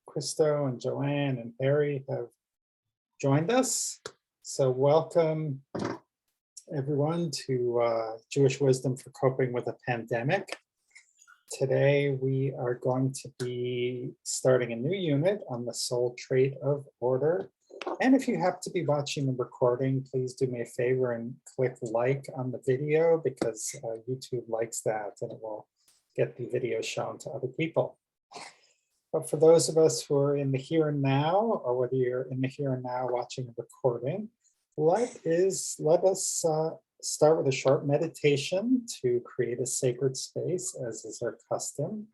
Christo and Joanne and Barry have joined us. So welcome everyone to Jewish Wisdom for Coping with a Pandemic. Today we are going to be starting a new unit on the sole trait of order. And if you have to be watching the recording, please do me a favor and click like on the video because YouTube likes that and it will get the video shown to other people. But for those of us who are in the here and now, or whether you're in the here and now watching a recording, let us start with a short meditation to create a sacred space, as is our custom.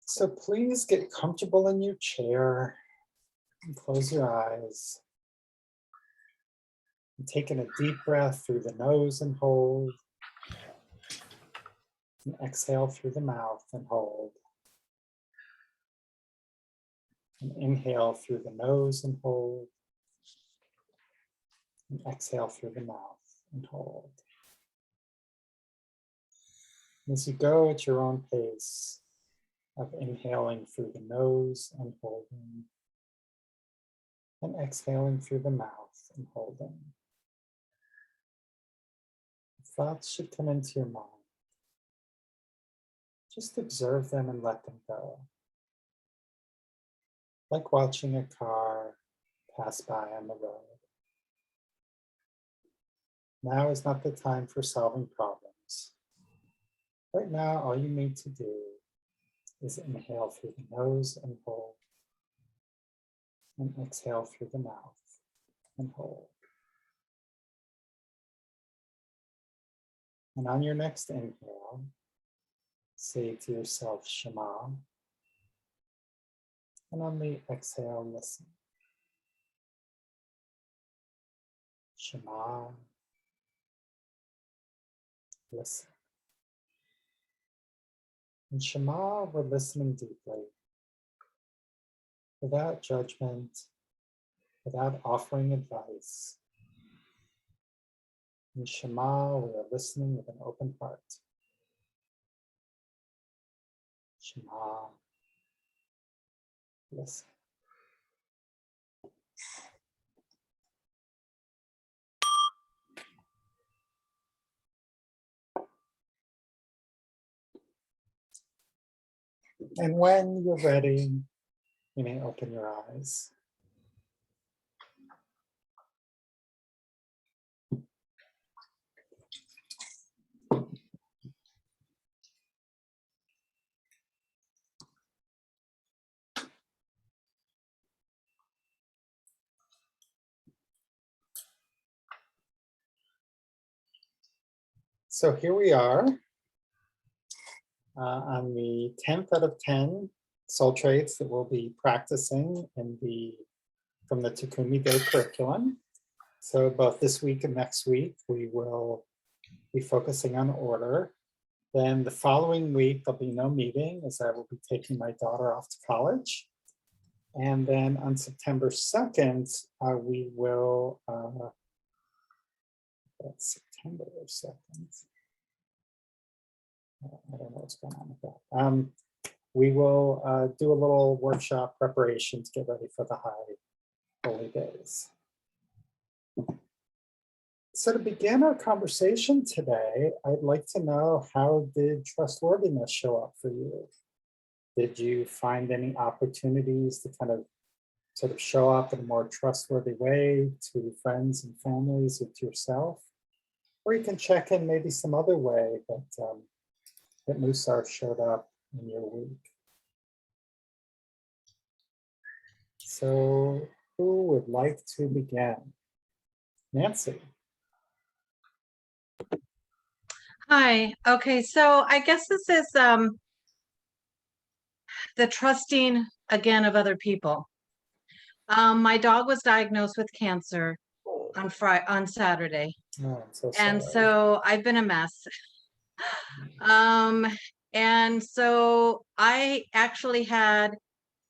So please get comfortable in your chair and close your eyes. And taking a deep breath through the nose and hold. And exhale through the mouth and hold. And inhale through the nose and hold. And exhale through the mouth and hold. As you go at your own pace of inhaling through the nose and holding, and exhaling through the mouth and holding. Thoughts should come into your mind. Just observe them and let them go. Like watching a car pass by on the road. Now is not the time for solving problems. Right now, all you need to do is inhale through the nose and hold, and exhale through the mouth and hold. And on your next inhale, say to yourself, Shema. And on the exhale, listen. Shema. Listen. In Shema, we're listening deeply, without judgment, without offering advice. In Shema, we are listening with an open heart. Shema, listen. And when you're ready, you may open your eyes. So here we are on the 10th out of 10 soul traits that we'll be practicing from the Takumi Day curriculum. So both this week and next week, we will be focusing on order. Then the following week, there'll be no meeting as I will be taking my daughter off to college. And then on September 2nd, we will, that's September 2nd. I don't know what's going on with that. We will do a little workshop preparation to get ready for the high holy days. So to begin our conversation today, I'd like to know, how did trustworthiness show up for you? Did you find any opportunities to kind of sort of show up in a more trustworthy way to friends and families or to yourself? Or you can check in maybe some other way that Mussar showed up in your week. So who would like to begin? Nancy. Hi. Okay, so I guess this is the trusting again of other people. My dog was diagnosed with cancer on Saturday. Oh, I'm so sorry. And so I've been a mess. And so I actually had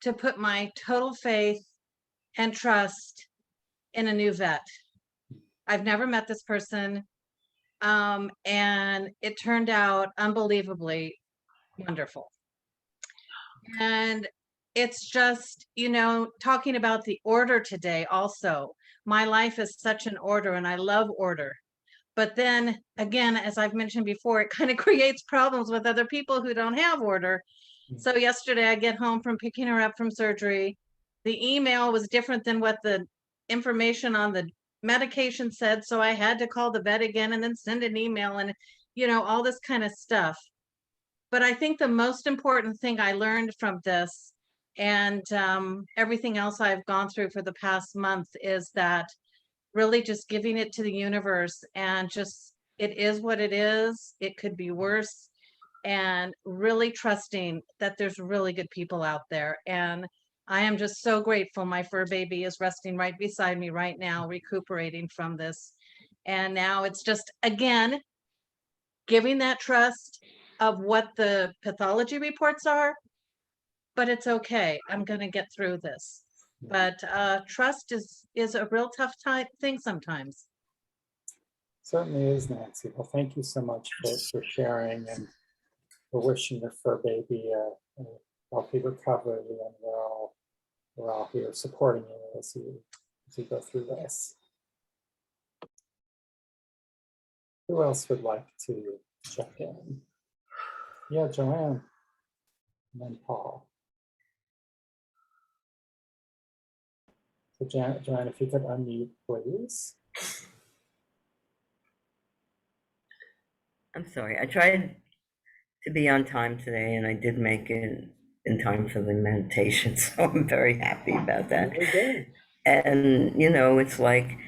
to put my total faith and trust in a new vet. I've never met this person. And it turned out unbelievably wonderful. And it's just, talking about the order today also. My life is such an order and I love order. But then again, as I've mentioned before, it kind of creates problems with other people who don't have order. So yesterday I get home from picking her up from surgery. The email was different than what the information on the medication said. So I had to call the vet again and then send an email and, all this kind of stuff. But I think the most important thing I learned from this and everything else I've gone through for the past month is that really just giving it to the universe and just, it is what it is. It could be worse. And really trusting that there's really good people out there. And I am just so grateful. My fur baby is resting right beside me right now, recuperating from this. And now it's just, again, giving that trust of what the pathology reports are, but it's okay. I'm going to get through this. But trust is a real tough thing sometimes. Certainly is, Nancy. Well, thank you so much for sharing, and we're wishing your fur baby a healthy recovery, and we're all here supporting you as you go through this. Who else would like to check in? Yeah, Joanne, and then Paul. So Joanne, if you could unmute, please. I'm sorry. I tried to be on time today, and I did make it in time for the meditation, so I'm very happy about that. Very good. And, it's like,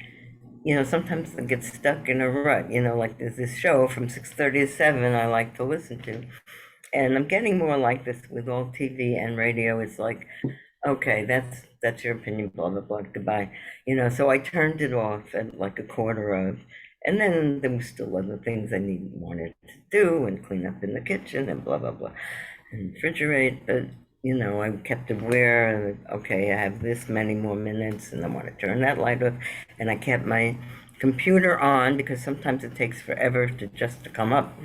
sometimes I get stuck in a rut, like there's this show from 6:30 to 7 I like to listen to. And I'm getting more like this with all TV and radio. It's like, okay, that's your opinion, blah, blah, blah, goodbye. So I turned it off at like 1:15. And then there was still other things I wanted to do and clean up in the kitchen and blah, blah, blah, and refrigerate. But, I kept aware of, okay, I have this many more minutes and I want to turn that light off. And I kept my computer on because sometimes it takes forever to come up.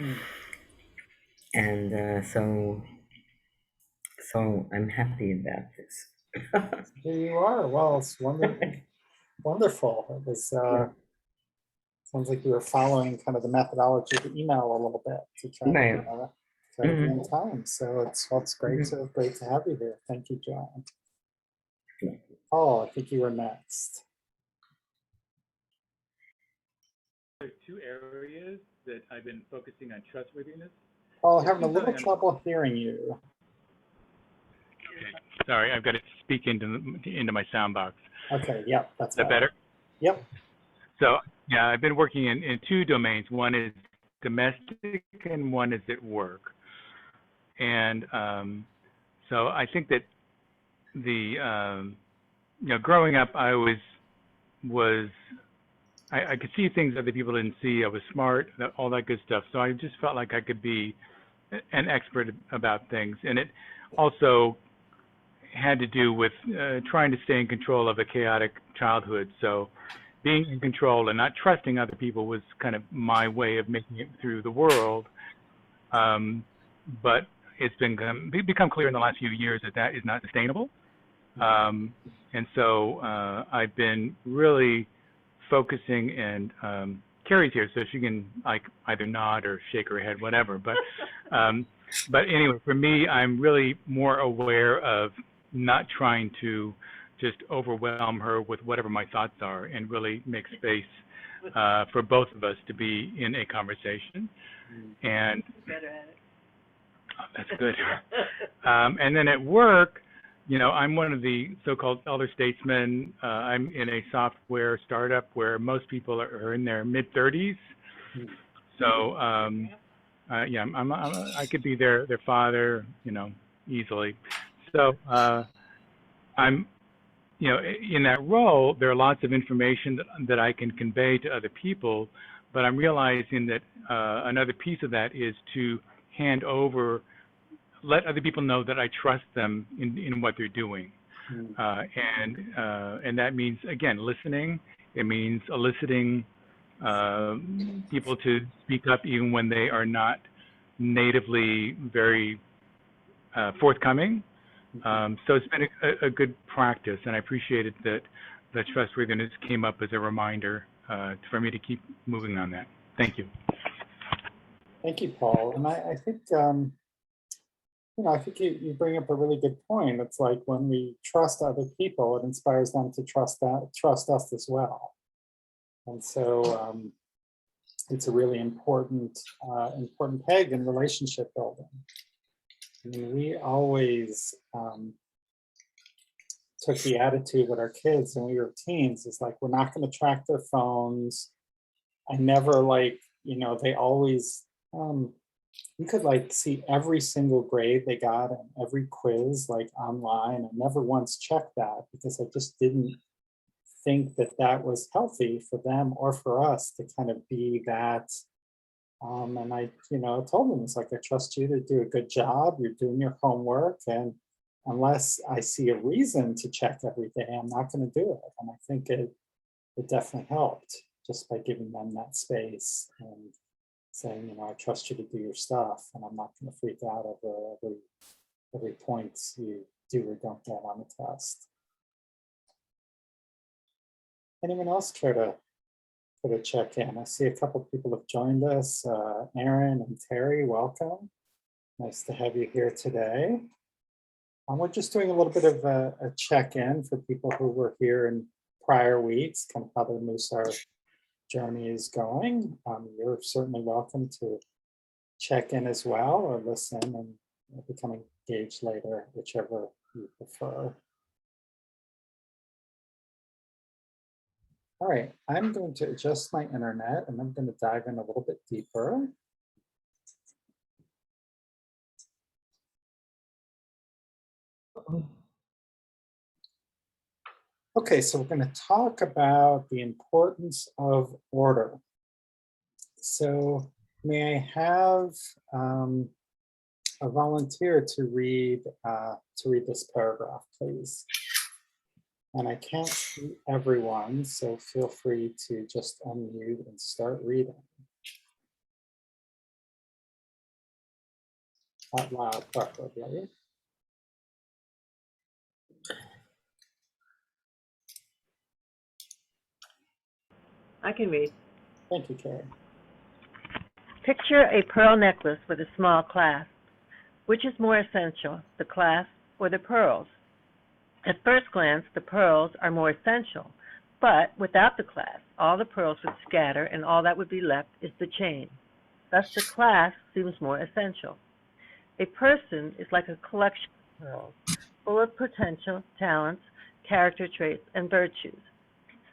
And so I'm happy about this. Here you are. Well, it's wonderful. Wonderful. It was sounds like you were following kind of the methodology of the email a little bit to try Right. to be on time. So it's great to have you here. Thank you, John. Paul, I think you were next. There are two areas that I've been focusing on trustworthiness. Paul, having a little trouble hearing you. Okay. Sorry, I've got to speak into my sound box. Okay, yep, that's Is that better? Yep. So yeah, I've been working in two domains. One is domestic and one is at work. And so I think that the growing up, I could see things other people didn't see. I was smart, all that good stuff. So I just felt like I could be an expert about things. And it also had to do with trying to stay in control of a chaotic childhood. So being in control and not trusting other people was kind of my way of making it through the world. But it's become clear in the last few years that is not sustainable. And so I've been really focusing, and Carrie's here, so she can like either nod or shake her head, whatever. But anyway, for me, I'm really more aware of not trying to just overwhelm her with whatever my thoughts are, and really make space for both of us to be in a conversation. And oh, that's good. And then at work, I'm one of the so-called elder statesmen. I'm in a software startup where most people are in their mid-30s. So yeah, I could be their father, easily. So I'm, in that role, there are lots of information that I can convey to other people, but I'm realizing that another piece of that is to let other people know that I trust them in what they're doing. And that means, again, listening. It means eliciting people to speak up even when they are not natively very forthcoming. So it's been a good practice, and I appreciated that the trustworthiness came up as a reminder for me to keep moving on that. Thank you. Thank you, Paul. And I think, I think you bring up a really good point. It's like when we trust other people, it inspires them to trust us as well. And so it's a really important peg in relationship building. I mean, we always took the attitude with our kids when we were teens, is like, we're not going to track their phones. I never they always, you could see every single grade they got and every quiz online. I never once checked that because I just didn't think that was healthy for them or for us to kind of be that. And I, told them, it's like, I trust you to do a good job. You're doing your homework. And unless I see a reason to check every day, I'm not going to do it. And I think it definitely helped just by giving them that space and saying, I trust you to do your stuff, and I'm not going to freak out over every point you do or don't get on the test. Anyone else care to put a check in? I see a couple people have joined us. Aaron and Terry, welcome. Nice to have you here today. We're just doing a little bit of a check-in for people who were here in prior weeks, kind of how their Mussar journey is going. You're certainly welcome to check in as well, or listen and become engaged later, whichever you prefer. All right, I'm going to adjust my internet and I'm going to dive in a little bit deeper. Okay, so we're going to talk about the importance of order. So may I have a volunteer to read this paragraph, please? And I can't see everyone, so feel free to just unmute and start reading. Out loud, preferably. I can read. Thank you, Carrie. Picture a pearl necklace with a small clasp. Which is more essential, the clasp or the pearls? At first glance, the pearls are more essential, but without the clasp, all the pearls would scatter and all that would be left is the chain. Thus, the clasp seems more essential. A person is like a collection of pearls, full of potential, talents, character traits, and virtues.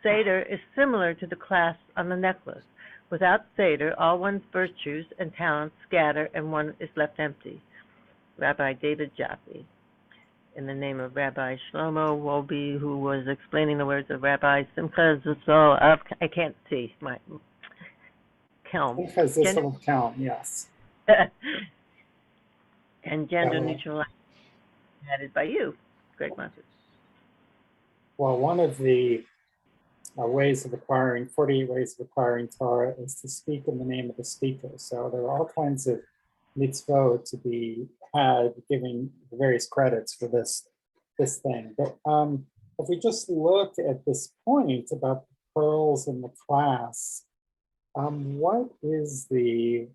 Seder is similar to the clasp on the necklace. Without Seder, all one's virtues and talents scatter and one is left empty. Rabbi David Jaffee. In the name of Rabbi Shlomo Wolbe, who was explaining the words of Rabbi Simcha Zissel of, I can't see, my Kelm. Zissel of Kelm, yes. And gender neutral added by you, Greg Mussar. Well, one of the 48 ways of acquiring Torah is to speak in the name of the speaker. So there are all kinds of mitzvot to be had, giving various credits for this thing. But if we just look at this point about the pearls and the clasp, what is the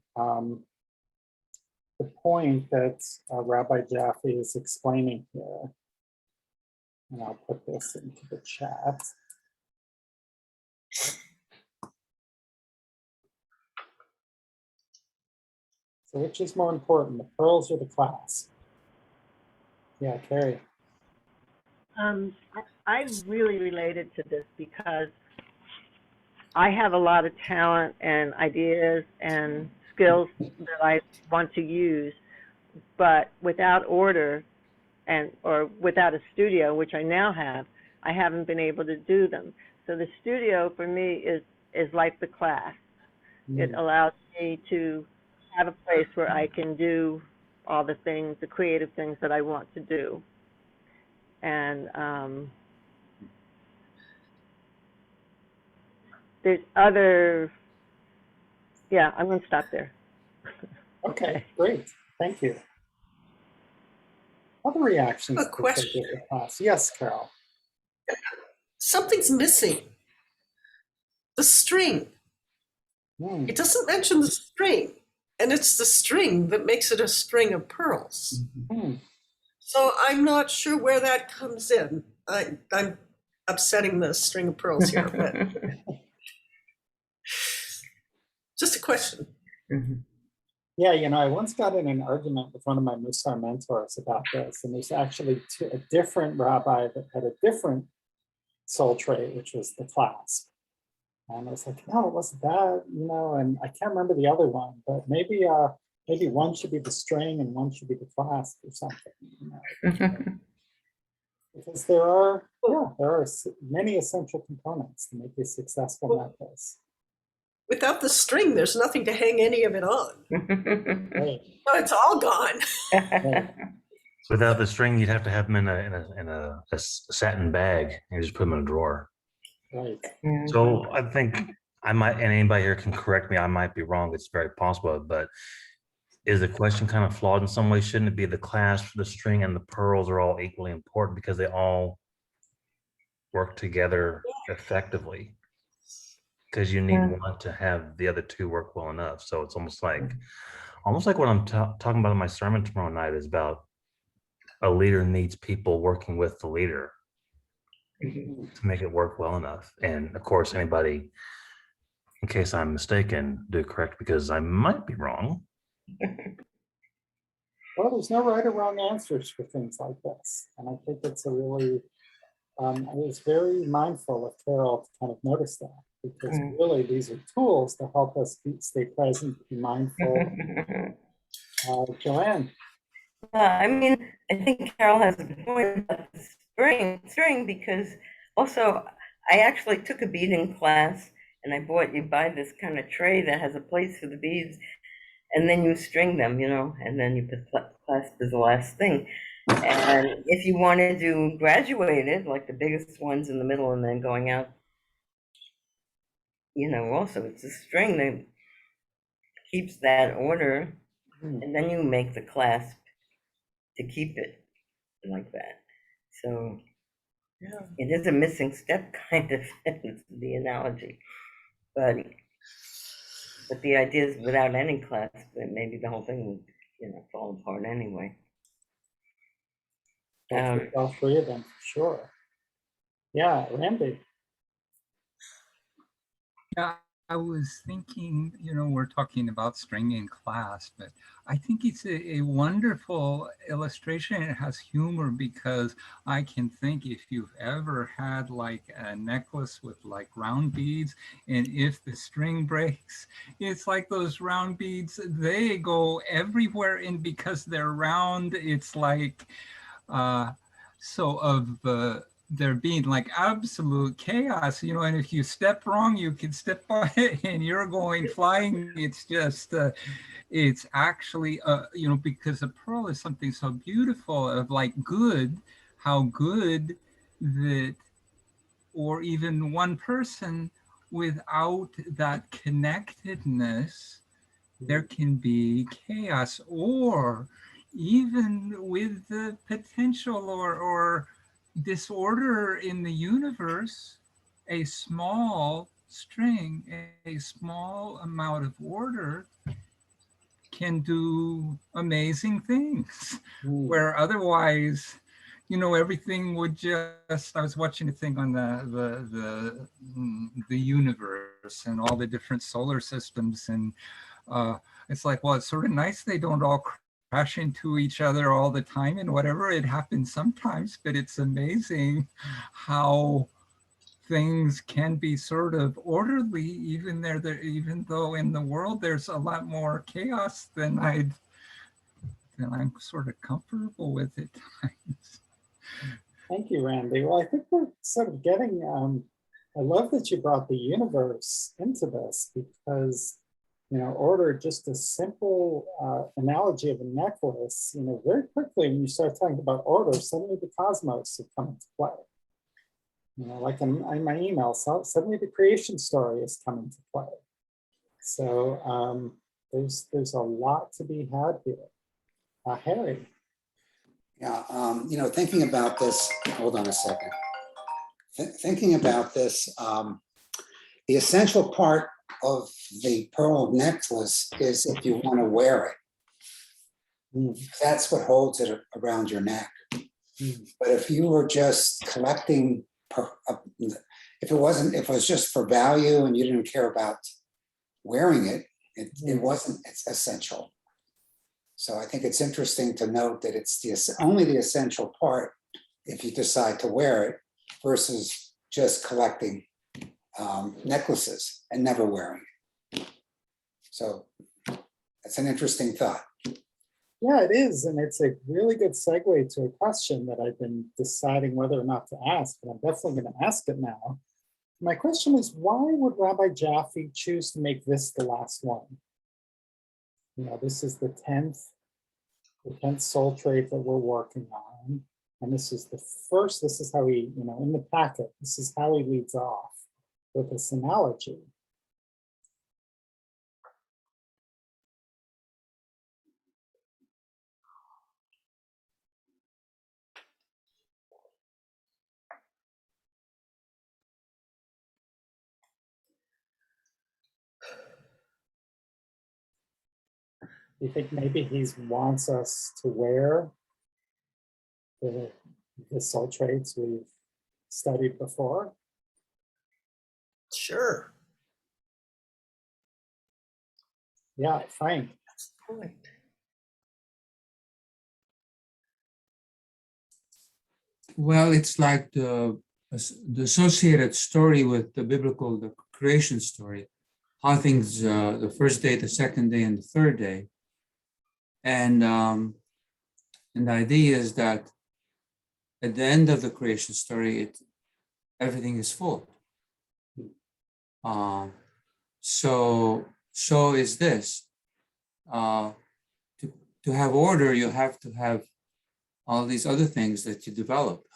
point that Rabbi Jaffee is explaining here? And I'll put this into the chat. So which is more important, the pearls or the clasp? Yeah, Carrie. I really related to this because I have a lot of talent and ideas and skills that I want to use, but without order or without a studio, which I now have, I haven't been able to do them. So the studio for me is like the class. It allows me to have a place where I can do all the things, the creative things that I want to do. And there's other, I'm going to stop there. Okay, great. Thank you. other reactions A to question. the class? Yes, Carol. Something's missing. The string. Hmm. It doesn't mention the string, and it's the string that makes it a string of pearls. Hmm. So I'm not sure where that comes in. I'm upsetting the string of pearls here, but just a question. Yeah, I once got in an argument with one of my Mussar mentors about this, and there's actually a different rabbi that had a different soul trait, which was the clasp. And I was like, no, it wasn't that, and I can't remember the other one, but maybe one should be the string and one should be the clasp or something. Because there are many essential components to make a successful necklace. Without the string, there's nothing to hang any of it on. Right. Oh, it's all gone. Right. Without the string, you'd have to have them in a satin bag and just put them in a drawer. Right. So I think I might, and anybody here can correct me, I might be wrong. It's very possible, but is the question kind of flawed in some way? Shouldn't it be the clasp, the string, and the pearls are all equally important because they all work together effectively? Because you need one to have the other two work well enough. So it's almost like what I'm talking about in my sermon tomorrow night is about a leader needs people working with the leader to make it work well enough. And of course, anybody, in case I'm mistaken, do correct because I might be wrong. Well, there's no right or wrong answers for things like this. And I think it's a really, I was very mindful of Carol to kind of notice that, because really these are tools to help us stay present, be mindful. Joanne. I mean, I think Carol has a point about the string, because also I actually took a beading class and you buy this kind of tray that has a place for the beads, and then you string them, and then you put clasp as the last thing. And if you wanted to graduate it, like the biggest ones in the middle and then going out, also it's a string that keeps that order, and then you make the clasp to keep it like that. So it is a missing step, kind of, the analogy. But the idea is without any clasp, then maybe the whole thing would, fall apart anyway. All three of them, for sure. Yeah, Randy. Yeah, I was thinking, we're talking about string and clasp, but I think it's a wonderful illustration. It has humor because I can think if you've ever had like a necklace with like round beads, and if the string breaks, it's like those round beads, they go everywhere, and because they're round, it's like, there being like absolute chaos, and if you step wrong, you can step on it and you're going flying. It's just, it's actually, because a pearl is something so beautiful of like how good that, or even one person without that connectedness, there can be chaos, or even with the potential or disorder in the universe, a small string, a small amount of order can do amazing things, where otherwise, everything would just, I was watching a thing on the universe and all the different solar systems, and it's like, well, it's sort of nice they don't all crash into each other all the time and whatever. It happens sometimes, but it's amazing how things can be sort of orderly, even though in the world there's a lot more chaos than I'm sort of comfortable with at times. Thank you, Randy. Well, I think we're sort of getting, I love that you brought the universe into this, because order, just a simple analogy of a necklace, very quickly when you start talking about order, suddenly the cosmos have come into play. Like in my email, so suddenly the creation story is coming to play. So there's a lot to be had here. Harry. Yeah, thinking about this, hold on a second. Thinking about this, the essential part of the pearl necklace is if you want to wear it. That's what holds it around your neck. But if you were just collecting, if it was just for value and you didn't care about wearing it, it wasn't essential. So I think it's interesting to note that it's only the essential part if you decide to wear it versus just collecting necklaces and never wearing it. So that's an interesting thought. Yeah, it is. And it's a really good segue to a question that I've been deciding whether or not to ask, but I'm definitely going to ask it now. My question is, why would Rabbi Jaffee choose to make this the last one? This is the 10th soul trait that we're working on. And this is the first, this is how he, in the packet, this is how he leads off with this analogy. Do you think maybe he wants us to wear the soul traits we've studied before? Sure. Yeah, Frank. That's the point. Well, it's like the associated story with the biblical, the creation story, how things, the first day, the second day, and the third day. And the idea is that at the end of the creation story, everything is full. So is this. To have order, you have to have all these other things that you develop.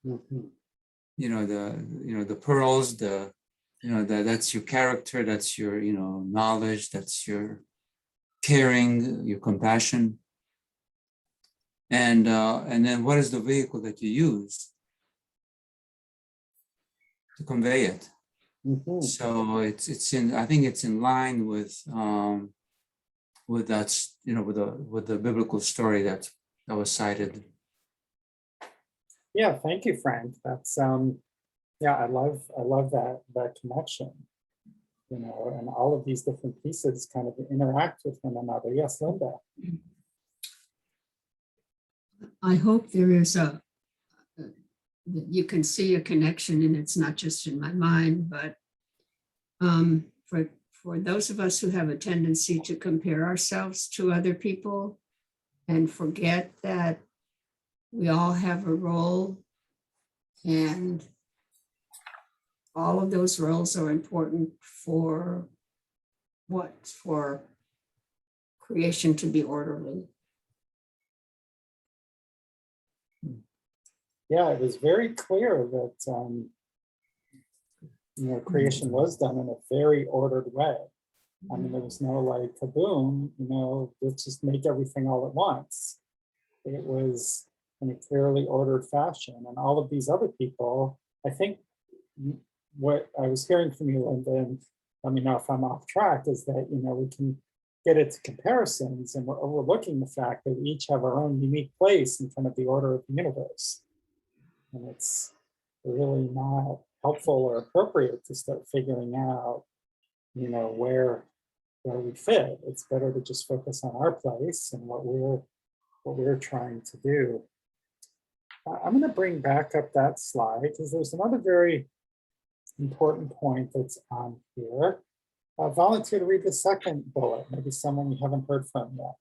Mm-hmm. The pearls, that's your character, that's your, knowledge, that's your caring, your compassion. And then what is the vehicle that you use to convey it? Mm-hmm. So I think it's in line with that, with the biblical story that was cited. Yeah, thank you, Frank. That's yeah, I love that connection. And all of these different pieces kind of interact with one another. Yes, Linda. I hope there is that you can see a connection, and it's not just in my mind, but for those of us who have a tendency to compare ourselves to other people and forget that we all have a role, and all of those roles are important for creation to be orderly. Yeah, it was very clear that creation was done in a very ordered way. I mean, there was no like kaboom, let's just make everything all at once. It was in a clearly ordered fashion. And all of these other people, I think what I was hearing from you, Linda, and let me know if I'm off track, is that, we can get it to comparisons, and we're overlooking the fact that we each have our own unique place in kind of the order of the universe. And it's really not helpful or appropriate to start figuring out, where we fit. It's better to just focus on our place and what we're trying to do. I'm going to bring back up that slide because there's another very important point that's on here. I'll volunteer to read the second bullet, maybe someone we haven't heard from yet.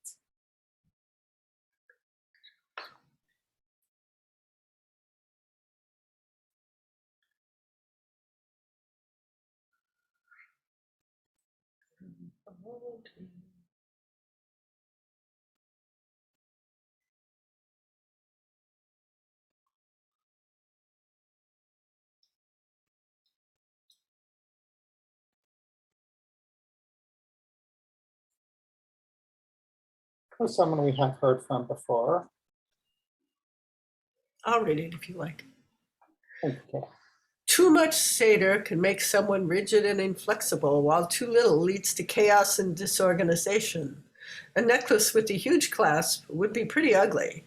Or someone we have heard from before. I'll read it if you like. Okay. Too much Seder can make someone rigid and inflexible, while too little leads to chaos and disorganization. A necklace with a huge clasp would be pretty ugly,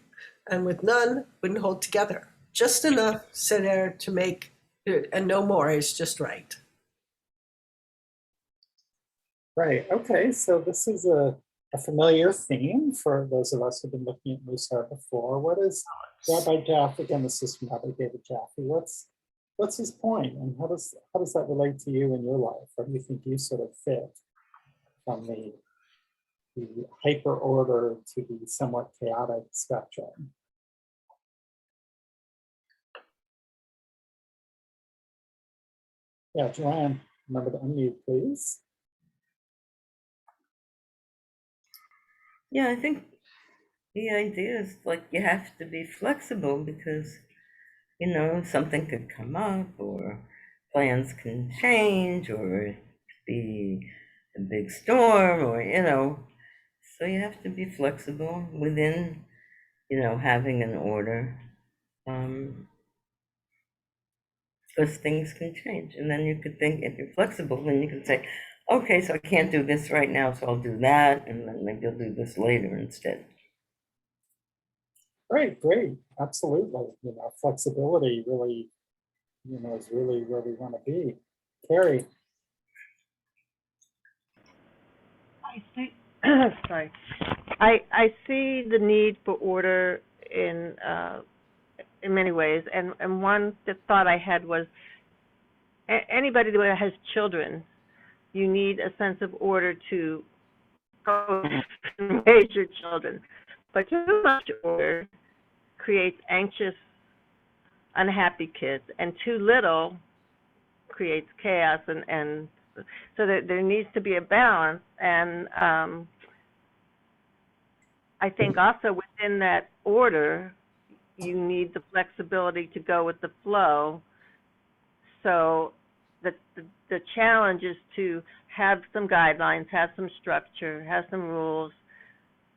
and with none, wouldn't hold together. Just enough Seder to make it, and no more is just right. Right. Okay. So this is a familiar theme for those of us who've been looking at Mussar before. What is Rabbi Jaffee? Again, this is from Rabbi David Jaffee. What's his point, and how does that relate to you in your life? Or do you think you sort of fit from the hyper order to the somewhat chaotic spectrum? Yeah, Joanne, remember to unmute, please. Yeah, I think the idea is like you have to be flexible because, you know, something could come up or plans can change or be a big storm or, you know, so you have to be flexible within, you know, having an order. Because things can change. And then you could think, if you're flexible, then you can say, okay, so I can't do this right now, so I'll do that, and then maybe I'll do this later instead. Great, absolutely. You know, flexibility really, you know, is really where we want to be. Carrie. I see. Sorry, I see the need for order in many ways, and one thought I had was anybody that has children, you need a sense of order to raise your children, but too much order creates anxious, unhappy kids, and too little creates chaos, and so there needs to be a balance. And I think also within that order, you need the flexibility to go with the flow. So the challenge is to have some guidelines, have some structure, have some rules,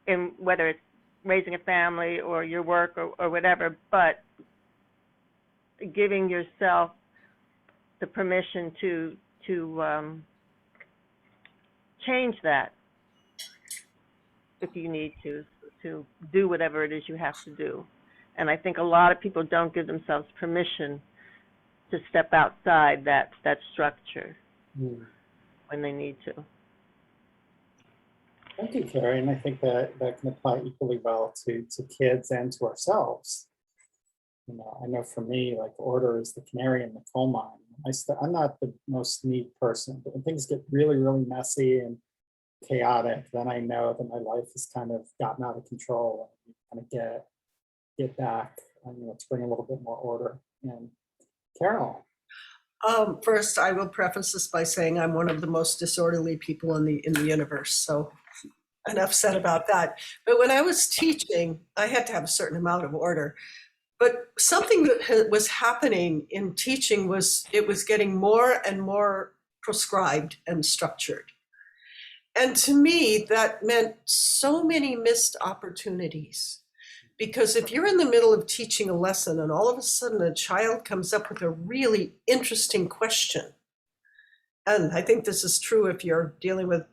in whether it's raising a family or your work or whatever, but giving yourself the permission to change that if you need to do whatever it is you have to do. And I think a lot of people don't give themselves permission to step outside that structure when they need to. Thank you, Carrie. And I think that can apply equally well to kids and to ourselves. You know, I know for me, like order is the canary in the coal mine. I'm not the most neat person, but when things get really, really messy and chaotic, then I know that my life has kind of gotten out of control and kind of get back, you know, to bring a little bit more order. And Carol. First, I will preface this by saying I'm one of the most disorderly people in the universe. So enough said about that. But when I was teaching, I had to have a certain amount of order. But something that was happening in teaching was it was getting more and more prescribed and structured. And to me, that meant so many missed opportunities. Because if you're in the middle of teaching a lesson and all of a sudden a child comes up with a really interesting question, and I think this is true if you're dealing with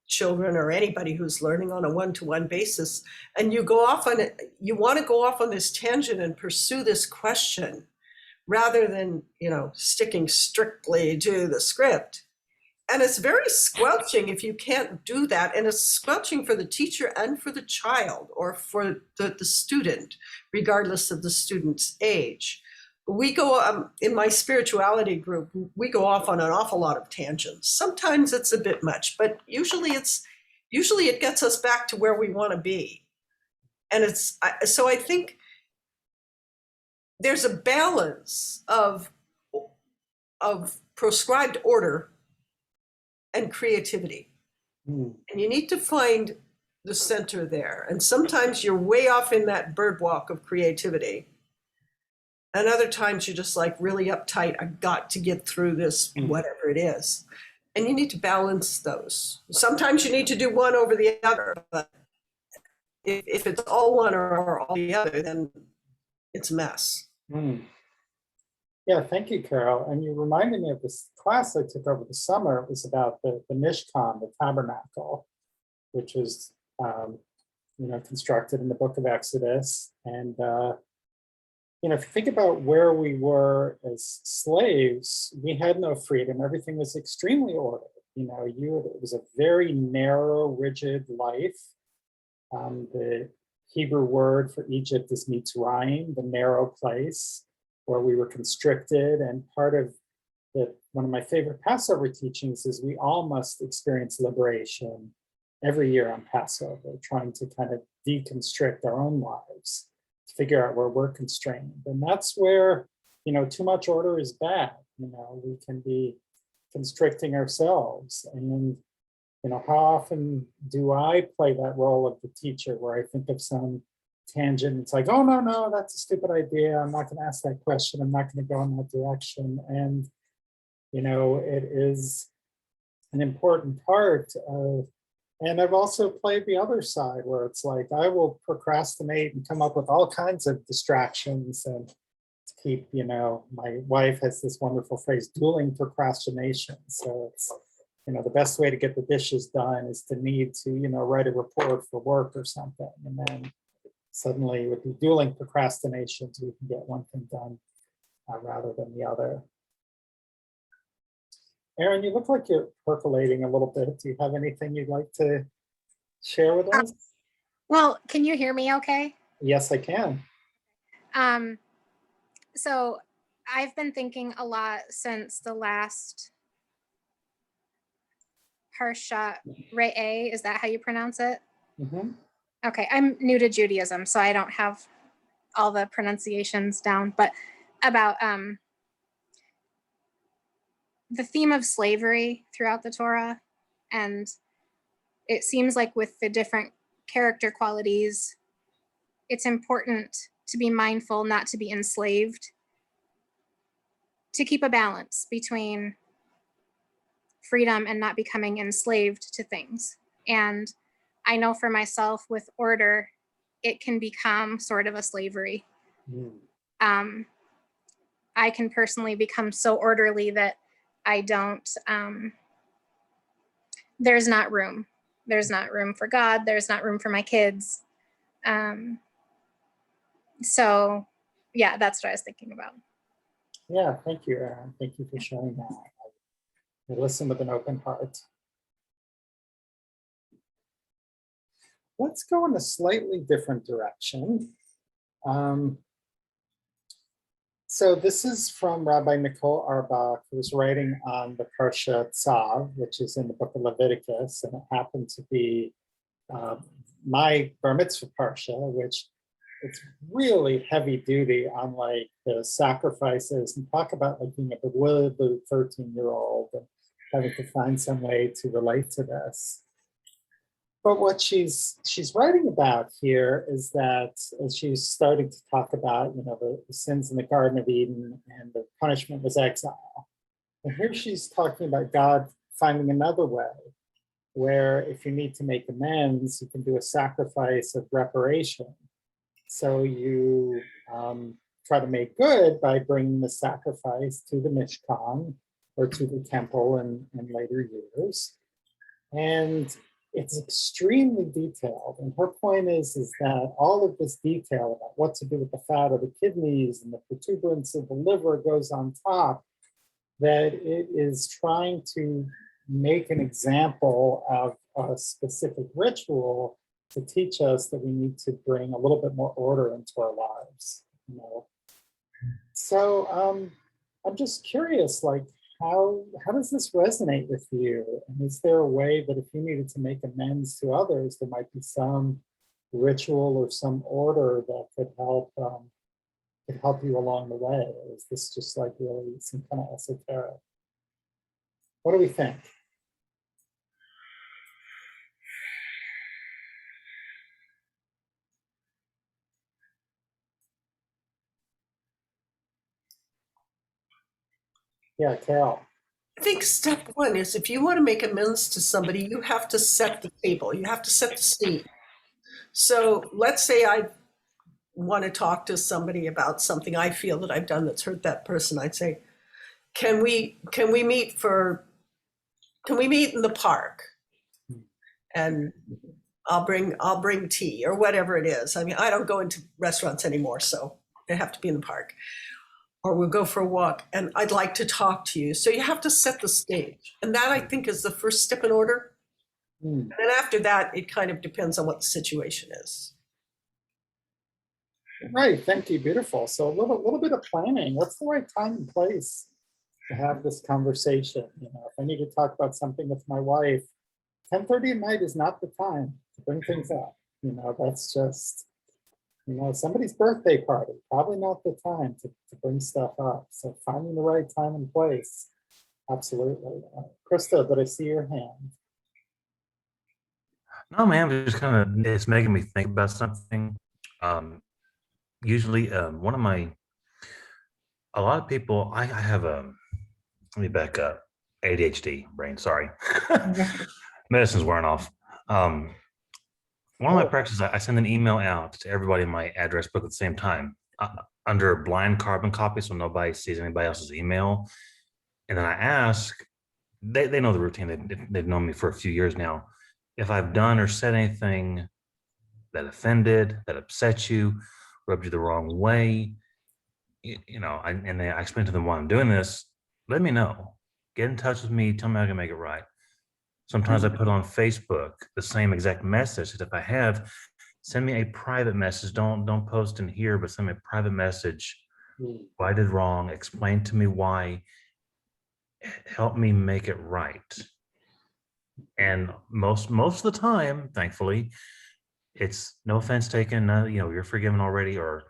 children or anybody who's learning on a one-to-one basis, and you go off on it, you want to go off on this tangent and pursue this question rather than, you know, sticking strictly to the script. And it's very squelching if you can't do that. And it's squelching for the teacher and for the child or for the student, regardless of the student's age. We go, in my spirituality group, we go off on an awful lot of tangents. Sometimes it's a bit much, but usually it gets us back to where we want to be. And so I think there's a balance of prescribed order and creativity. And you need to find the center there. And sometimes you're way off in that bird walk of creativity. And other times you're just like really uptight. I've got to get through this, whatever it is. And you need to balance those. Sometimes you need to do one over the other. But if it's all one or all the other, then it's a mess. Hmm. Yeah, thank you, Carol. And you reminded me of this class I took over the summer. It was about the Mishkan, the tabernacle, which was constructed in the book of Exodus. And if you think about where we were as slaves, we had no freedom. Everything was extremely ordered. It was a very narrow, rigid life. The Hebrew word for Egypt is Mitzrayim, the narrow place where we were constricted. And part of one of my favorite Passover teachings is we all must experience liberation every year on Passover, trying to kind of deconstrict our own lives, to figure out where we're constrained. And that's where, too much order is bad. We can be constricting ourselves. And, how often do I play that role of the teacher where I think of some tangent? It's like, oh, no, that's a stupid idea. I'm not going to ask that question. I'm not going to go in that direction. And, it is an important part of, and I've also played the other side where it's like, I will procrastinate and come up with all kinds of distractions and to keep, my wife has this wonderful phrase, dueling procrastination. So it's, the best way to get the dishes done is to need to, write a report for work or something. And then suddenly with the dueling procrastinations, we can get one thing done rather than the other. Erin, you look like you're percolating a little bit. Do you have anything you'd like to share with us? Well, can you hear me okay? Yes, I can. So I've been thinking a lot since the last Parsha Re'eh, is that how you pronounce it? Mm-hmm. Okay, I'm new to Judaism, so I don't have all the pronunciations down, but about the theme of slavery throughout the Torah. And it seems like with the different character qualities, it's important to be mindful not to be enslaved, to keep a balance between freedom and not becoming enslaved to things. And I know for myself with order, it can become sort of a slavery. I can personally become so orderly that I don't, there's not room. There's not room for God. There's not room for my kids. So yeah, that's what I was thinking about. Yeah, thank you, Erin. Thank you for sharing that. I listen with an open heart. Let's go in a slightly different direction. So this is from Rabbi Nicole Arbach, who's writing on the Parsha Tzav, which is in the book of Leviticus, and it happened to be my bar mitzvah Parsha, which it's really heavy duty on like the sacrifices, and talk about like being a bewildered 13-year-old and having to find some way to relate to this. But what she's writing about here is that as she's starting to talk about, the sins in the Garden of Eden and the punishment was exile. And here she's talking about God finding another way, where if you need to make amends, you can do a sacrifice of reparation. So you try to make good by bringing the sacrifice to the Mishkan or to the temple in later years. And it's extremely detailed. And her point is that all of this detail about what to do with the fat of the kidneys and the protuberance of the liver goes on top, that it is trying to make an example of a specific ritual to teach us that we need to bring a little bit more order into our lives. So I'm just curious, like, how does this resonate with you? And is there a way that if you needed to make amends to others, there might be some ritual or some order that could help you along the way? Or is this just like really some kind of esoteric? What do we think? Yeah, Carol. I think step one is if you want to make amends to somebody, you have to set the table. You have to set the scene. So let's say I want to talk to somebody about something I feel that I've done that's hurt that person, I'd say, can we meet in the park? And I'll bring tea or whatever it is. I mean, I don't go into restaurants anymore, so they have to be in the park. Or we'll go for a walk, and I'd like to talk to you. So you have to set the stage. And that, I think, is the first step in order. And then after that, it kind of depends on what the situation is. Right, thank you, beautiful. So a little bit of planning. What's the right time and place to have this conversation? You know, if I need to talk about something with my wife, 10:30 at night is not the time to bring things up. You know, that's just, you know, somebody's birthday party, probably not the time to bring stuff up. So finding the right time and place, absolutely. Krista, but I see your hand. No, man, it's kind of, it's making me think about something. Usually, a lot of people, I have let me back up, ADHD brain, sorry. Medicine's wearing off. One of my practices, I send an email out to everybody in my address book at the same time, under a blind carbon copy, so nobody sees anybody else's email. And then I ask, they know the routine, they've known me for a few years now. If I've done or said anything that offended, that upset you, rubbed you the wrong way, you know, and I explain to them why I'm doing this, let me know. Get in touch with me, tell me how I can make it right. Sometimes I put on Facebook the same exact message that if I have, send me a private message. Don't post in here, but send me a private message. What I did wrong, explain to me why, help me make it right. And most of the time, thankfully, it's no offense taken, you know, you're forgiven already, or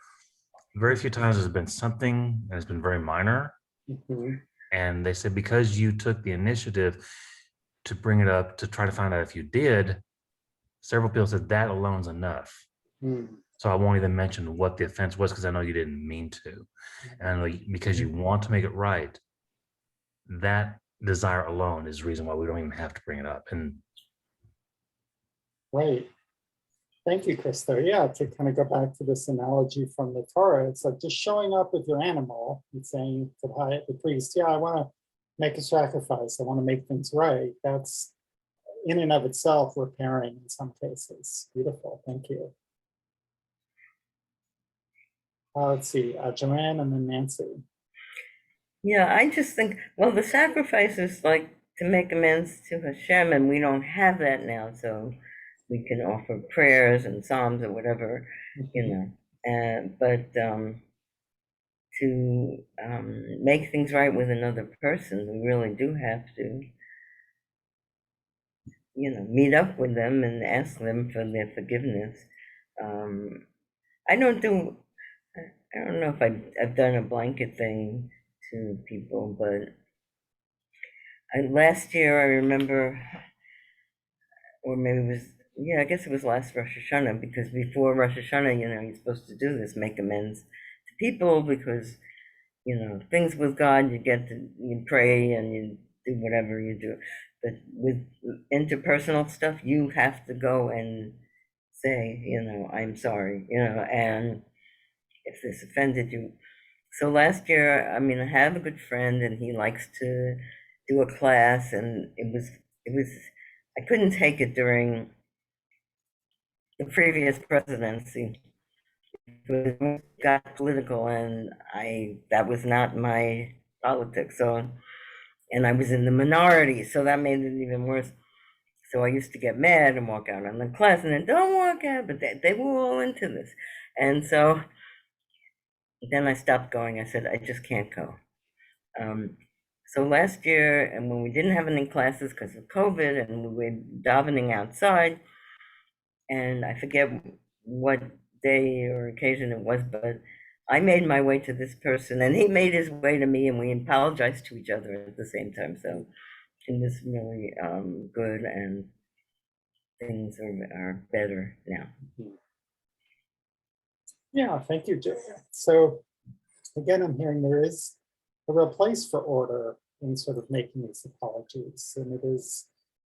very few times there's been something that has been very minor. And they said, because you took the initiative to bring it up, to try to find out if you did, several people said that alone's enough. So I won't even mention what the offense was, because I know you didn't mean to. And I know because you want to make it right, that desire alone is the reason why we don't even have to bring it up. And right. Thank you, Krista. Yeah, to kind of go back to this analogy from the Torah, it's like just showing up with your animal and saying to the priest, yeah, I want to make a sacrifice. I want to make things right. That's in and of itself repairing in some cases. Beautiful. Thank you. Let's see, Joanne and then Nancy. Yeah, I just think, well, the sacrifice is like to make amends to Hashem, and we don't have that now, so we can offer prayers and psalms or whatever, you know. But to make things right with another person, we really do have to, you know, meet up with them and ask them for their forgiveness. I don't know if I've done a blanket thing to people, but last year I remember, or maybe it was, yeah, I guess it was last Rosh Hashanah, because before Rosh Hashanah, you know, you're supposed to do this, make amends to people, because, you know, things with God, you pray and you do whatever you do. But with interpersonal stuff, you have to go and say, you know, I'm sorry, you know, and if this offended you. So last year, I mean, I have a good friend and he likes to do a class, and it was, I couldn't take it during the previous presidency. It got political, and that was not my politics. So, and I was in the minority, so that made it even worse. So I used to get mad and walk out on the class, and then don't walk out, but they were all into this. And so then I stopped going. I said, I just can't go. So last year, and when we didn't have any classes because of COVID, and we were davening outside, and I forget what day or occasion it was, but I made my way to this person, and he made his way to me, and we apologized to each other at the same time. So it was really good, and things are better now. Yeah, thank you, Joanne. So again, I'm hearing there is a real place for order in sort of making these apologies, and it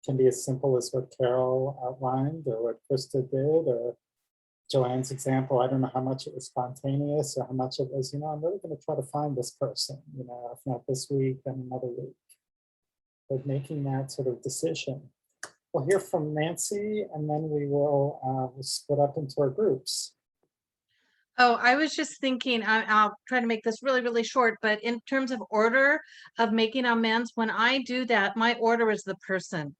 can be as simple as what Carol outlined or what Krista did, or Joanne's example, I don't know how much it was spontaneous or how much it was, I'm really going to try to find this person, if not this week, then another week. But making that sort of decision. We'll hear from Nancy, and then we will we'll split up into our groups. Oh, I was just thinking, I'll try to make this really, really short, but in terms of order of making amends, when I do that, my order is the person.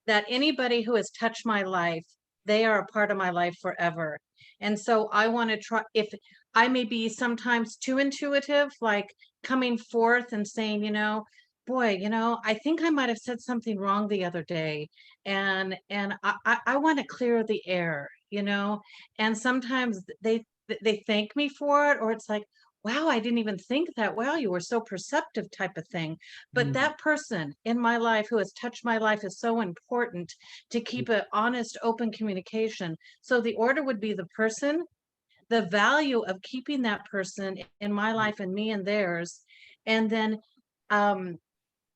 That anybody who has touched my life, they are a part of my life forever. And so I want to try, if I may be sometimes too intuitive, like coming forth and saying, boy, I think I might have said something wrong the other day. And I want to clear the air, and sometimes they thank me for it, or it's like, wow, I didn't even think that. Wow, you were so perceptive type of thing. But that person in my life who has touched my life is so important to keep an honest, open communication. So the order would be the person, the value of keeping that person in my life and me and theirs, and then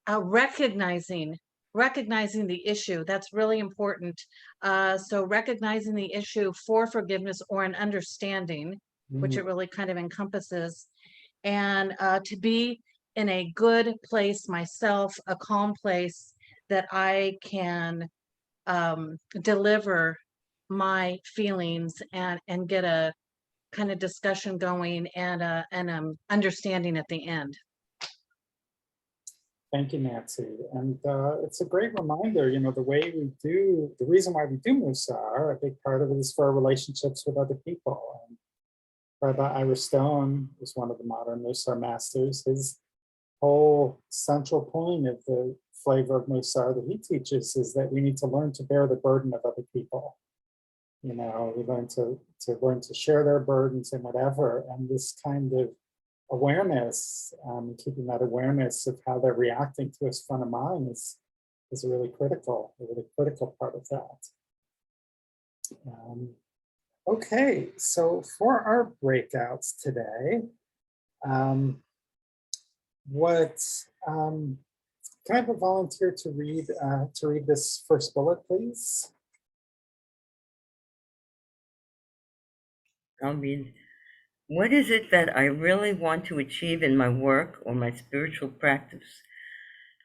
recognizing the issue. That's really important. So recognizing the issue for forgiveness or an understanding, which it really kind of encompasses, and to be in a good place myself, a calm place that I can deliver my feelings and get a kind of discussion going and understanding at the end. Thank you, Nancy. And it's a great reminder, the reason why we do Mussar, a big part of it is for our relationships with other people. And Rabbi Ira Stone is one of the modern Mussar masters. His whole central point of the flavor of Mussar that he teaches is that we need to learn to bear the burden of other people. We learn to share their burdens and whatever. And this kind of awareness, keeping that awareness of how they're reacting to us front of mind is a really critical part of that. Okay, so for our breakouts today, can I have a volunteer to read this first bullet, please? I'll read. What is it that I really want to achieve in my work or my spiritual practice?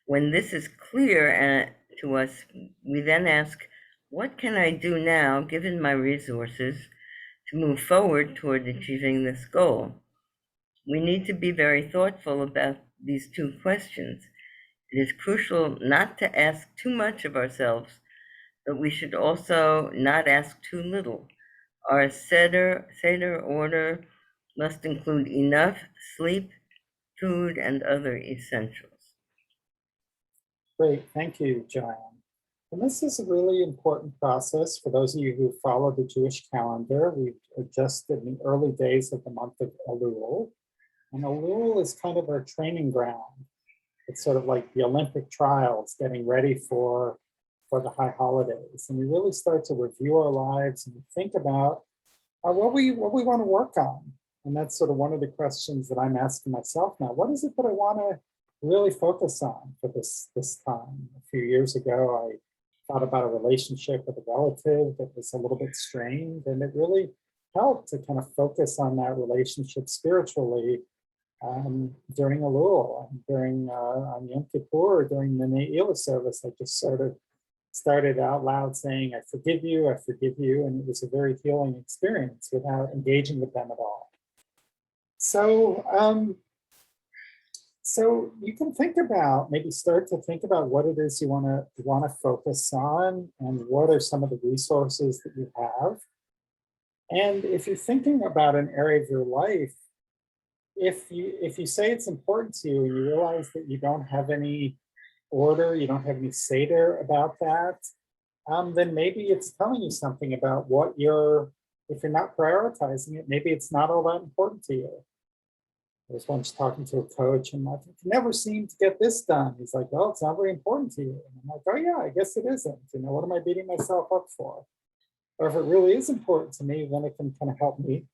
When this is clear to us, we then ask, what can I do now, given my resources, to move forward toward achieving this goal? We need to be very thoughtful about these two questions. It is crucial not to ask too much of ourselves, but we should also not ask too little. Our Seder order must include enough sleep, food, and other essentials. Great, thank you, Joanne. And this is a really important process for those of you who follow the Jewish calendar. We've just in the early days of the month of Elul. And Elul is kind of our training ground. It's sort of like the Olympic trials, getting ready for the high holidays. And we really start to review our lives and think about what we want to work on. And that's sort of one of the questions that I'm asking myself now. What is it that I want to really focus on for this time? A few years ago, I thought about a relationship with a relative that was a little bit strained, and it really helped to kind of focus on that relationship spiritually during Elul, during on Yom Kippur, during the Ne'ilah service. I just sort of started out loud saying, I forgive you, and it was a very healing experience without engaging with them at all. So, so you can start to think about what it is you want to focus on, and what are some of the resources that you have. And if you're thinking about an area of your life, if you say it's important to you and you realize that you don't have any order, you don't have any Seder about that, then maybe it's telling you something about if you're not prioritizing it, maybe it's not all that important to you. I was once talking to a coach, and I never seem to get this done. He's like, well, it's not very important to you. And I'm like, oh yeah, I guess it isn't. What am I beating myself up for? Or if it really is important to me, then it can kind of help me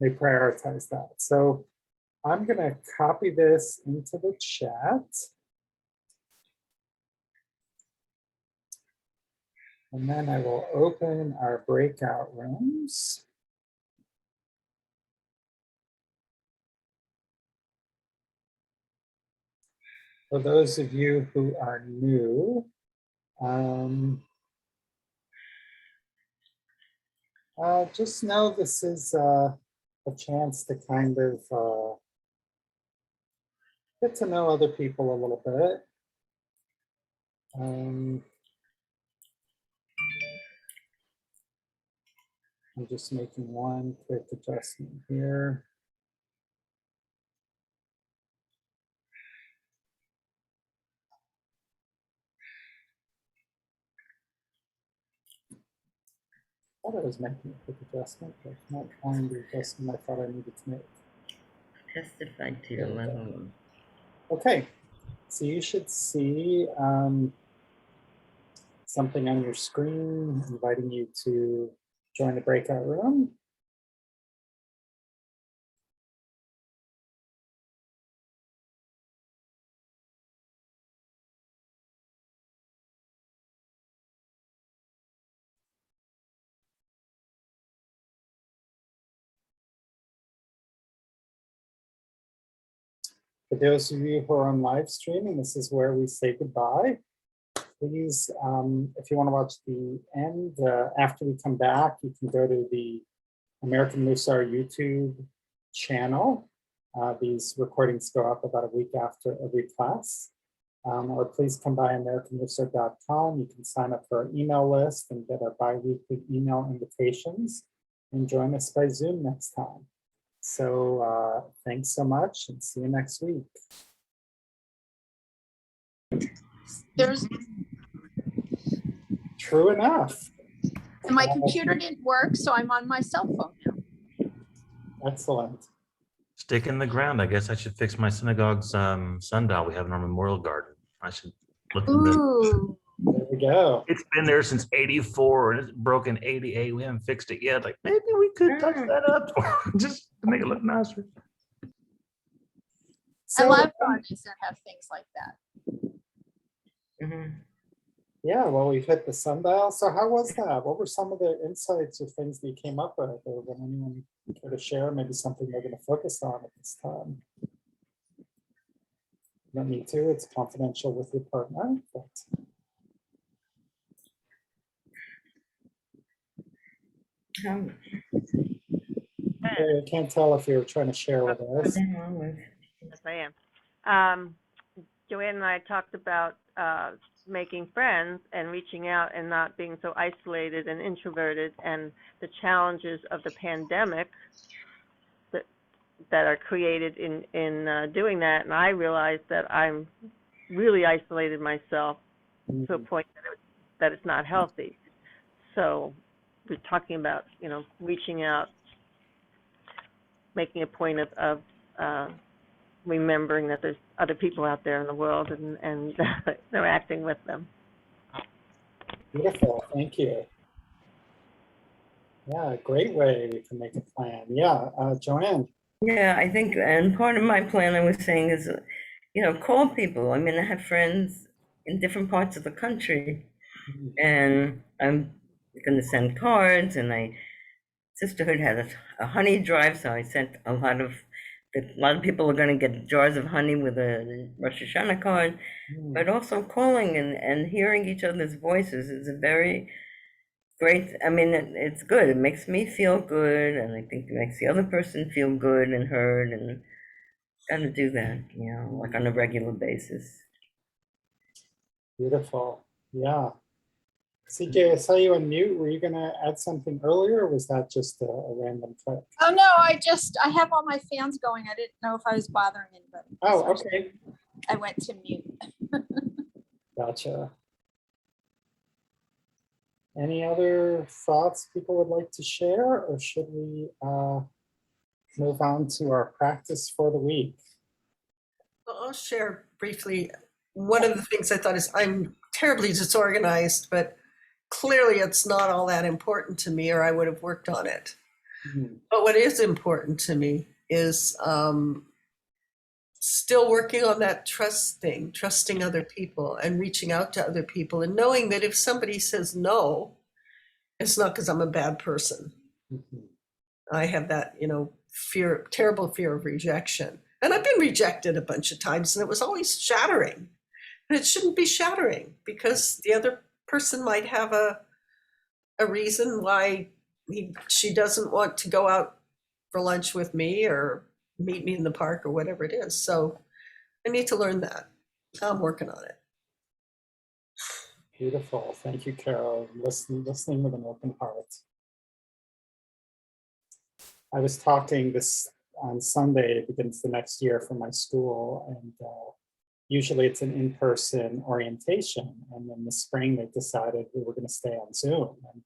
prioritize that. So I'm going to copy this into the chat. And then I will open our breakout rooms. For those of you who are new, just know this is a chance to kind of get to know other people a little bit. I'm just making one quick adjustment here. I thought I was making a quick adjustment, but I'm not finding the adjustment I thought I needed to make. Testify to your level. Okay, so you should see something on your screen inviting you to join the breakout room. For those of you who are on live streaming, this is where we say goodbye. Please, if you want to watch the end, after we come back, you can go to the American Mussar YouTube channel. These recordings go up about a week after every class. Or please come by americanmussar.com. You can sign up for our email list and get our bi-weekly email invitations and join us by Zoom next time. So thanks so much and see you next week. True enough. And my computer didn't work, so I'm on my cell phone now. Excellent. Stick in the ground. I guess I should fix my synagogue's sundial we have in our memorial garden. I should look into Ooh. There we go. It's been there since '84 and it's broken '88. We haven't fixed it yet. Like maybe we could touch that up just to make it look nicer. I love gardens that have things like that. Yeah, well, we've hit the sundial. So how was that? What were some of the insights or things that you came up with? Or would anyone care to share maybe something they're going to focus on at this time? You don't need to. It's confidential with your partner. But I can't tell if you're trying to share with us. Yes, I am. Joanne and I talked about making friends and reaching out and not being so isolated and introverted, and the challenges of the pandemic that are created in doing that. And I realized that I'm really isolated myself to a point that it's not healthy. So we're talking about, reaching out, making a point of remembering that there's other people out there in the world and interacting with them. Beautiful, thank you. Yeah, great way we can make a plan. Yeah, Joanne. Yeah, I think, and part of my plan I was saying is, call people. I mean, I have friends in different parts of the country, and I'm going to send cards, and Sisterhood had a honey drive, so I sent a lot of people are going to get jars of honey with a Rosh Hashanah card, but also calling and hearing each other's voices is a very great, I mean, it's good. It makes me feel good, and I think it makes the other person feel good and heard, and got to do that, like on a regular basis. Beautiful, yeah. CJ, I saw you on mute. Were you going to add something earlier, or was that just a random click? Oh, no, I have all my fans going. I didn't know if I was bothering anybody. Oh, okay. I went to mute. Gotcha. Any other thoughts people would like to share, or should we move on to our practice for the week? Well, I'll share briefly. One of the things I thought is I'm terribly disorganized, but clearly it's not all that important to me, or I would have worked on it. But what is important to me is still working on that trust thing, trusting other people and reaching out to other people, and knowing that if somebody says no, it's not because I'm a bad person. I have that, fear, terrible fear of rejection. And I've been rejected a bunch of times, and it was always shattering. And it shouldn't be shattering because the other person might have a reason why she doesn't want to go out for lunch with me or meet me in the park or whatever it is. So I need to learn that. I'm working on it. Beautiful. Thank you, Carol. Listening with an open heart. I was talking this on Sunday, it begins the next year for my school, and usually it's an in-person orientation. And in the spring, they decided we were going to stay on Zoom. And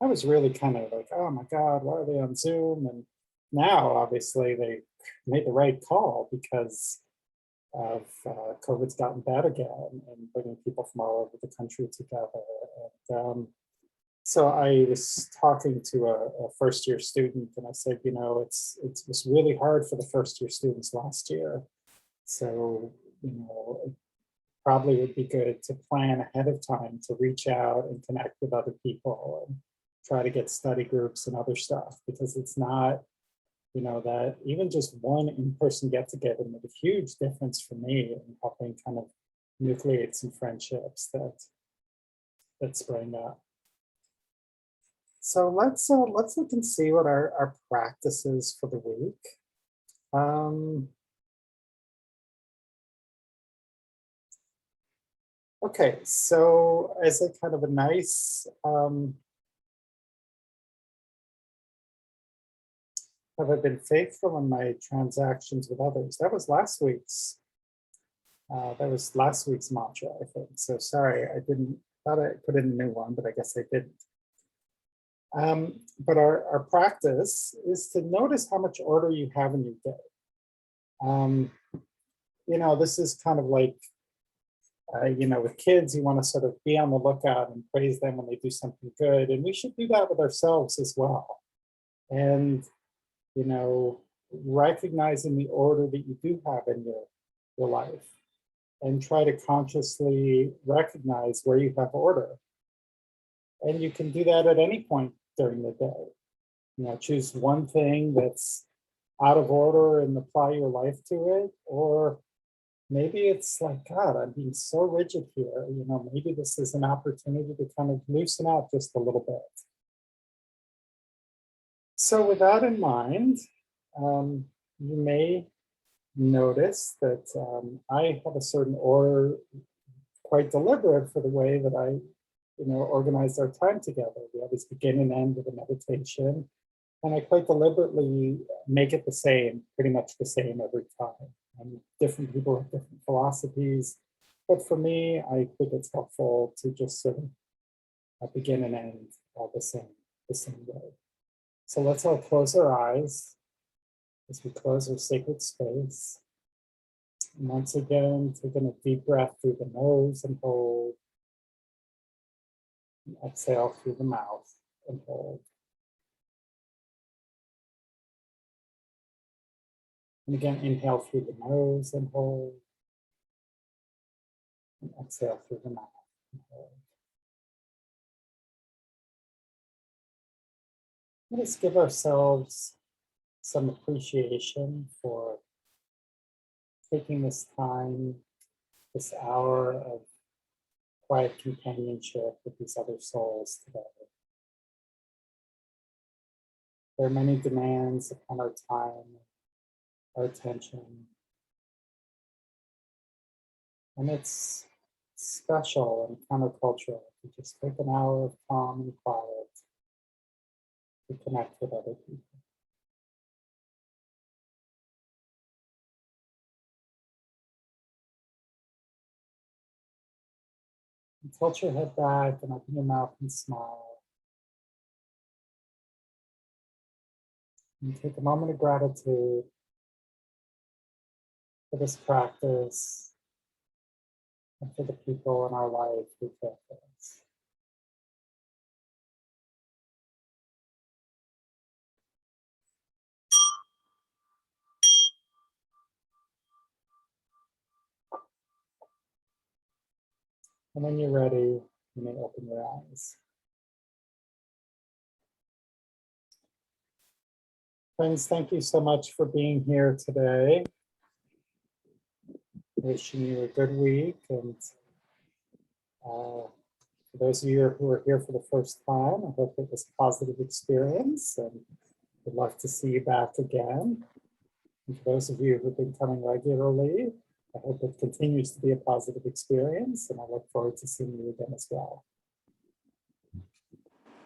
I was really kind of like, oh my God, why are they on Zoom? And now, obviously, they made the right call because of COVID's gotten bad again and bringing people from all over the country together. And so I was talking to a first-year student, and I said, you know, it was really hard for the first-year students last year. So, you know, it probably would be good to plan ahead of time to reach out and connect with other people and try to get study groups and other stuff, because it's not, you know, that even just one in-person get-together made a huge difference for me in helping kind of nucleate some friendships that sprang up. So let's look and see what our practice is for the week. Okay, so as a kind of a nice have I been faithful in my transactions with others? That was last week's mantra, I think. So sorry, thought I put in a new one, but I guess I didn't. But our practice is to notice how much order you have in your day. You know, this is kind of like, you know, with kids, you want to sort of be on the lookout and praise them when they do something good. And we should do that with ourselves as well. And, you know, recognizing the order that you do have in your life, and try to consciously recognize where you have order. And you can do that at any point during the day. You know, choose one thing that's out of order and apply your life to it. Or maybe it's like, God, I'm being so rigid here. You know, maybe this is an opportunity to kind of loosen up just a little bit. So with that in mind, you may notice that I have a certain order, quite deliberate, for the way that I, you know, organize our time together. We always begin and end with a meditation, and I quite deliberately make it the same, pretty much the same every time. And different people have different philosophies, but for me, I think it's helpful to just sort of begin and end all the same way. So let's all close our eyes as we close our sacred space. And once again, taking a deep breath through the nose and hold. And exhale through the mouth and hold. And again, inhale through the nose and hold. And exhale through the mouth and hold. Let's give ourselves some appreciation for taking this time, this hour of quiet companionship with these other souls together. There are many demands upon our time, our attention, and it's special and countercultural to just take an hour of calm and quiet to connect with other people. And tilt your head back and open your mouth and smile. And take a moment of gratitude for this practice and for the people in our life who care for us. And when you're ready, you may open your eyes. Friends, thank you so much for being here today. wishing you a good week. And for those of you who are here for the first time, I hope it was a positive experience and would love to see you back again. And for those of you who've been coming regularly, I hope it continues to be a positive experience, and I look forward to seeing you again as well.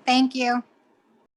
Thank you.